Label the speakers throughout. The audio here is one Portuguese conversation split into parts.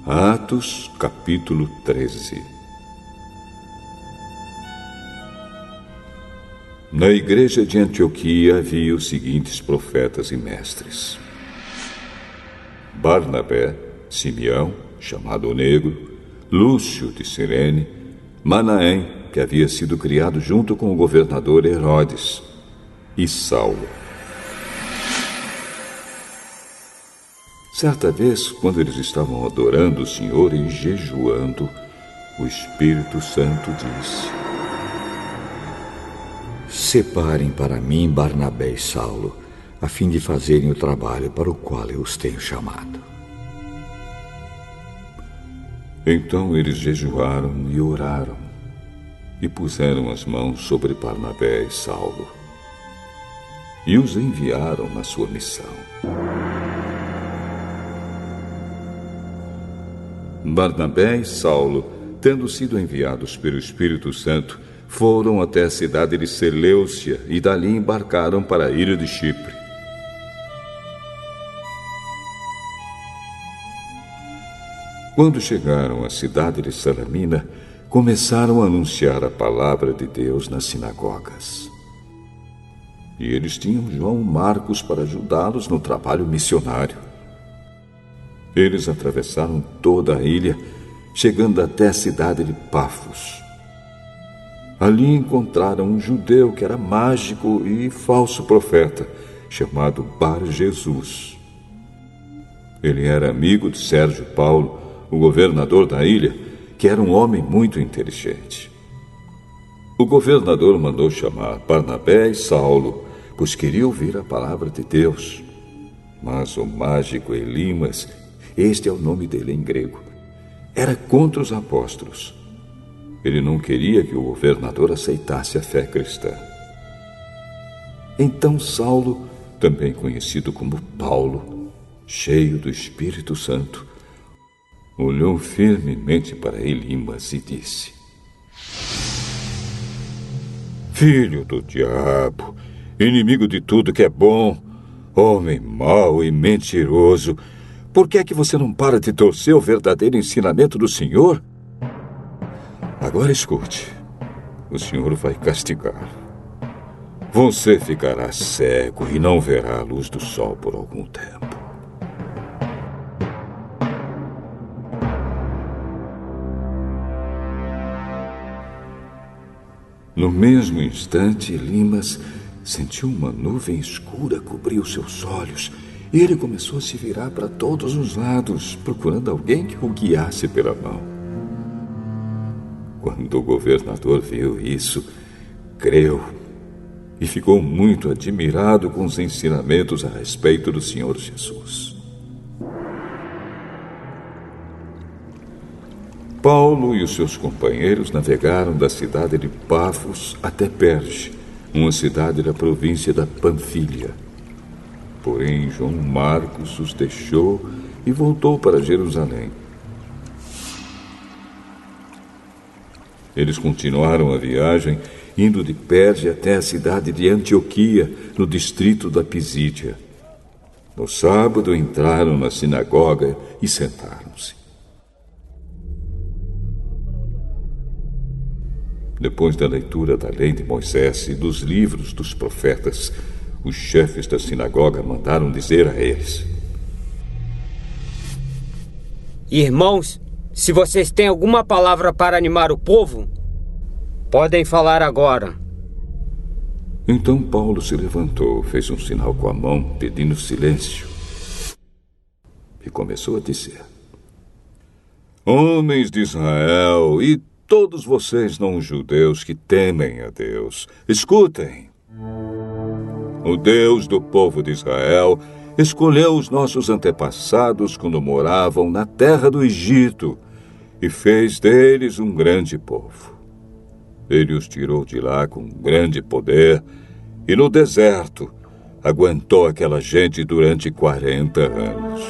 Speaker 1: Atos, capítulo 13. Na igreja de Antioquia havia os seguintes profetas e mestres: Barnabé, Simeão, chamado o Negro, Lúcio de Cirene, Manaém, que havia sido criado junto com o governador Herodes, e Saulo. Certa vez, quando eles estavam adorando o Senhor e jejuando, o Espírito Santo disse:
Speaker 2: Separem para mim Barnabé e Saulo, a fim de fazerem o trabalho para o qual eu os tenho chamado.
Speaker 1: Então eles jejuaram e oraram, e puseram as mãos sobre Barnabé e Saulo, e os enviaram na sua missão. Barnabé e Saulo, tendo sido enviados pelo Espírito Santo, foram até a cidade de Seleucia e dali embarcaram para a ilha de Chipre. Quando chegaram à cidade de Salamina, começaram a anunciar a palavra de Deus nas sinagogas. E eles tinham João Marcos para ajudá-los no trabalho missionário. Eles atravessaram toda a ilha, chegando até a cidade de Pafos. Ali encontraram um judeu que era mágico e falso profeta, chamado Bar-Jesus. Ele era amigo de Sérgio Paulo, o governador da ilha, que era um homem muito inteligente. O governador mandou chamar Barnabé e Saulo, pois queria ouvir a palavra de Deus. Mas o mágico Elimas, este é o nome dele em grego, era contra os apóstolos. Ele não queria que o governador aceitasse a fé cristã. Então Saulo, também conhecido como Paulo, cheio do Espírito Santo, olhou firmemente para Elimas e disse: Filho do diabo, inimigo de tudo que é bom, homem mau e mentiroso, por que é que você não para de torcer o verdadeiro ensinamento do Senhor? Agora escute, o Senhor vai castigar. Você ficará cego e não verá a luz do sol por algum tempo. No mesmo instante, Elimas sentiu uma nuvem escura cobrir os seus olhos e ele começou a se virar para todos os lados, procurando alguém que o guiasse pela mão. Quando o governador viu isso, creu e ficou muito admirado com os ensinamentos a respeito do Senhor Jesus. Paulo e os seus companheiros navegaram da cidade de Pafos até Perge, uma cidade da província da Panfilha. Porém, João Marcos os deixou e voltou para Jerusalém. Eles continuaram a viagem, indo de Perge até a cidade de Antioquia, no distrito da Pisídia. No sábado, entraram na sinagoga e sentaram-se. Depois da leitura da lei de Moisés e dos livros dos profetas, os chefes da sinagoga mandaram dizer a eles:
Speaker 3: Irmãos, se vocês têm alguma palavra para animar o povo, podem falar agora.
Speaker 1: Então Paulo se levantou, fez um sinal com a mão, pedindo silêncio, e começou a dizer: Homens de Israel e todos vocês não-judeus que temem a Deus, escutem. O Deus do povo de Israel escolheu os nossos antepassados quando moravam na terra do Egito e fez deles um grande povo. Ele os tirou de lá com grande poder e no deserto aguentou aquela gente durante 40 anos.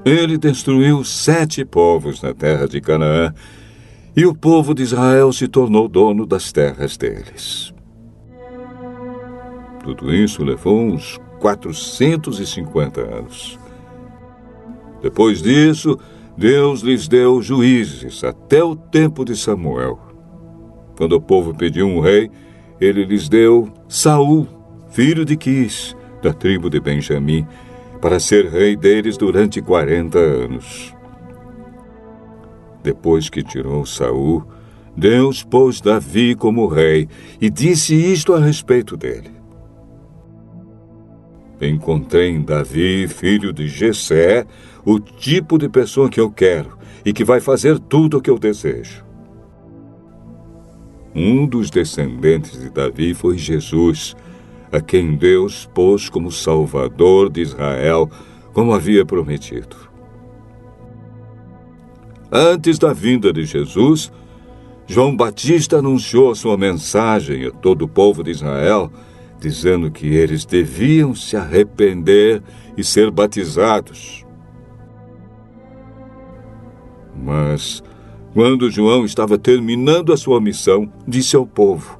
Speaker 1: Ele destruiu 7 povos na terra de Canaã e o povo de Israel se tornou dono das terras deles. Tudo isso levou uns 450 anos. Depois disso, Deus lhes deu juízes até o tempo de Samuel. Quando o povo pediu um rei, ele lhes deu Saul, filho de Quis, da tribo de Benjamim, para ser rei deles durante 40 anos. Depois que tirou Saul, Deus pôs Davi como rei e disse isto a respeito dele: encontrei em Davi, filho de Jessé, o tipo de pessoa que eu quero e que vai fazer tudo o que eu desejo. Um dos descendentes de Davi foi Jesus, a quem Deus pôs como Salvador de Israel, como havia prometido. Antes da vinda de Jesus, João Batista anunciou sua mensagem a todo o povo de Israel, dizendo que eles deviam se arrepender e ser batizados. Mas, quando João estava terminando a sua missão, disse ao povo: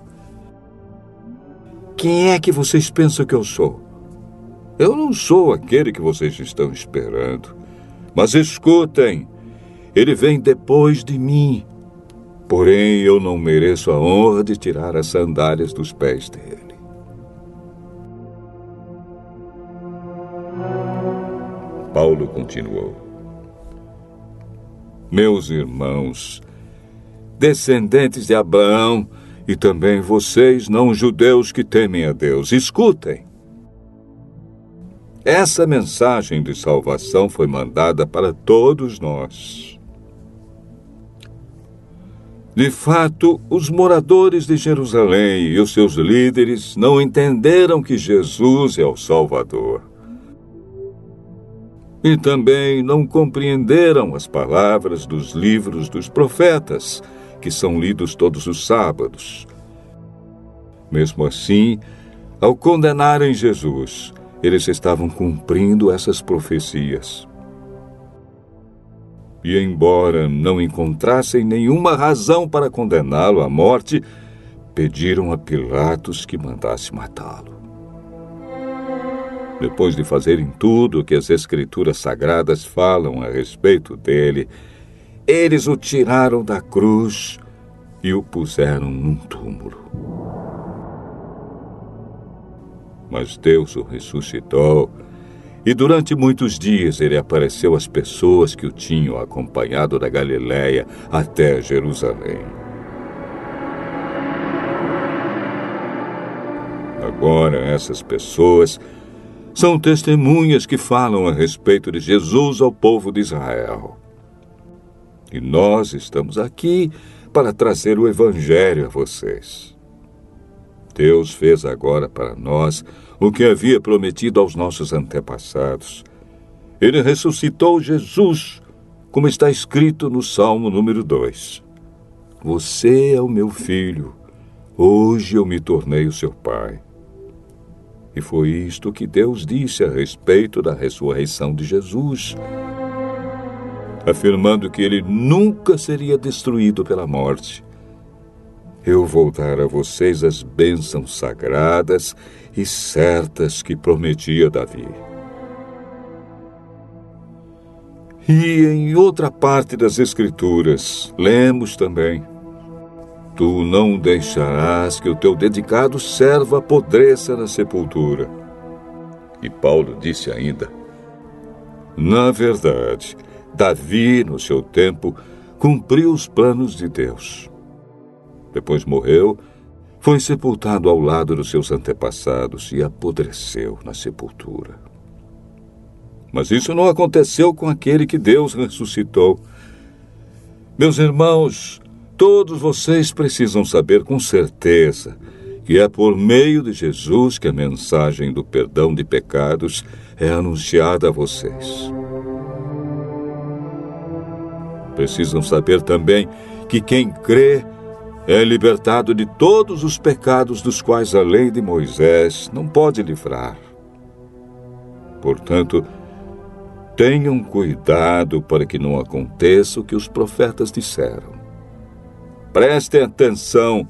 Speaker 1: quem é que vocês pensam que eu sou? Eu não sou aquele que vocês estão esperando. Mas escutem, ele vem depois de mim. Porém, eu não mereço a honra de tirar as sandálias dos pés dele. Paulo continuou: meus irmãos, descendentes de Abraão, e também vocês, não-judeus que temem a Deus, escutem. Essa mensagem de salvação foi mandada para todos nós. De fato, os moradores de Jerusalém e os seus líderes não entenderam que Jesus é o Salvador. E também não compreenderam as palavras dos livros dos profetas, que são lidos todos os sábados. Mesmo assim, ao condenarem Jesus, eles estavam cumprindo essas profecias. E embora não encontrassem nenhuma razão para condená-lo à morte, pediram a Pilatos que mandasse matá-lo. Depois de fazerem tudo o que as Escrituras Sagradas falam a respeito dele, eles o tiraram da cruz e o puseram num túmulo. Mas Deus o ressuscitou, e durante muitos dias ele apareceu às pessoas que o tinham acompanhado da Galiléia até Jerusalém. Agora essas pessoas são testemunhas que falam a respeito de Jesus ao povo de Israel. E nós estamos aqui para trazer o Evangelho a vocês. Deus fez agora para nós o que havia prometido aos nossos antepassados. Ele ressuscitou Jesus, como está escrito no Salmo número 2. Você é o meu filho, hoje eu me tornei o seu pai. E foi isto que Deus disse a respeito da ressurreição de Jesus, afirmando que ele nunca seria destruído pela morte. Eu vou dar a vocês as bênçãos sagradas e certas que prometia Davi. E em outra parte das Escrituras, lemos também: tu não deixarás que o teu dedicado servo apodreça na sepultura. E Paulo disse ainda: na verdade, Davi, no seu tempo, cumpriu os planos de Deus. Depois morreu, foi sepultado ao lado dos seus antepassados e apodreceu na sepultura. Mas isso não aconteceu com aquele que Deus ressuscitou. Meus irmãos, todos vocês precisam saber com certeza que é por meio de Jesus que a mensagem do perdão de pecados é anunciada a vocês. Precisam saber também que quem crê é libertado de todos os pecados dos quais a lei de Moisés não pode livrar. Portanto, tenham cuidado para que não aconteça o que os profetas disseram. Prestem atenção,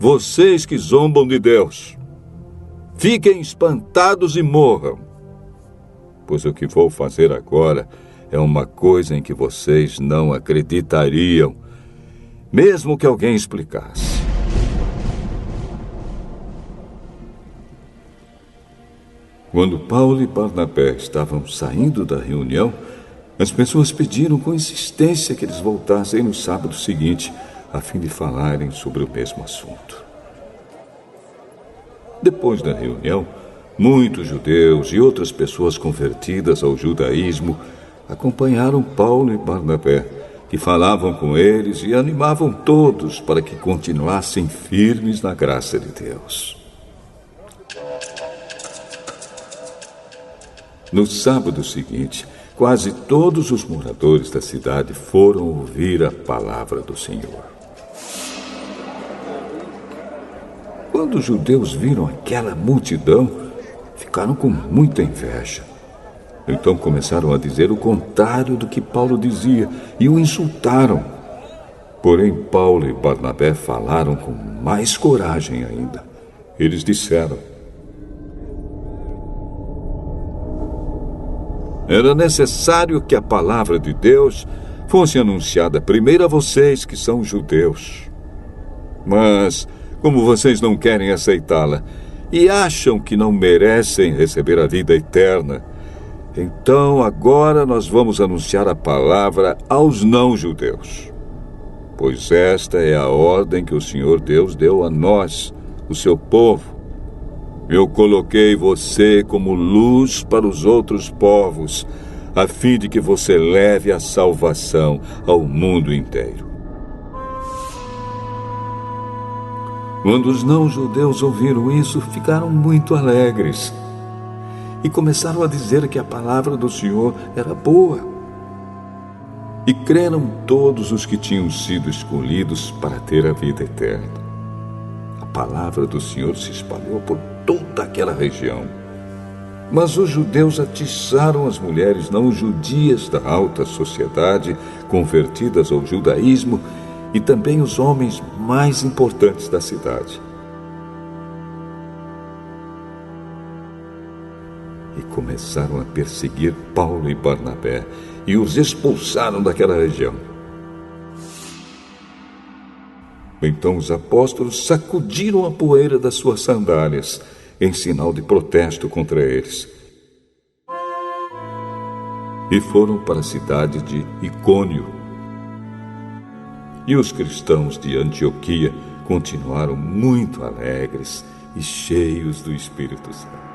Speaker 1: vocês que zombam de Deus. Fiquem espantados e morram. Pois o que vou fazer agora é uma coisa em que vocês não acreditariam, mesmo que alguém explicasse. Quando Paulo e Barnabé estavam saindo da reunião, as pessoas pediram com insistência que eles voltassem no sábado seguinte, a fim de falarem sobre o mesmo assunto. Depois da reunião, muitos judeus e outras pessoas convertidas ao judaísmo acompanharam Paulo e Barnabé, que falavam com eles e animavam todos para que continuassem firmes na graça de Deus. No sábado seguinte, quase todos os moradores da cidade foram ouvir a palavra do Senhor. Quando os judeus viram aquela multidão, ficaram com muita inveja. Então começaram a dizer o contrário do que Paulo dizia e o insultaram. Porém, Paulo e Barnabé falaram com mais coragem ainda. Eles disseram: era necessário que a palavra de Deus fosse anunciada primeiro a vocês que são judeus. Mas, como vocês não querem aceitá-la e acham que não merecem receber a vida eterna, então agora nós vamos anunciar a palavra aos não-judeus. Pois esta é a ordem que o Senhor Deus deu a nós, o seu povo. Eu coloquei você como luz para os outros povos, a fim de que você leve a salvação ao mundo inteiro. Quando os não-judeus ouviram isso, ficaram muito alegres e começaram a dizer que a palavra do Senhor era boa. E creram todos os que tinham sido escolhidos para ter a vida eterna. A palavra do Senhor se espalhou por toda aquela região. Mas os judeus atiçaram as mulheres não judias da alta sociedade, convertidas ao judaísmo, e também os homens mais importantes da cidade. E começaram a perseguir Paulo e Barnabé e os expulsaram daquela região. Então os apóstolos sacudiram a poeira das suas sandálias, em sinal de protesto contra eles. E foram para a cidade de Icônio. E os cristãos de Antioquia continuaram muito alegres e cheios do Espírito Santo.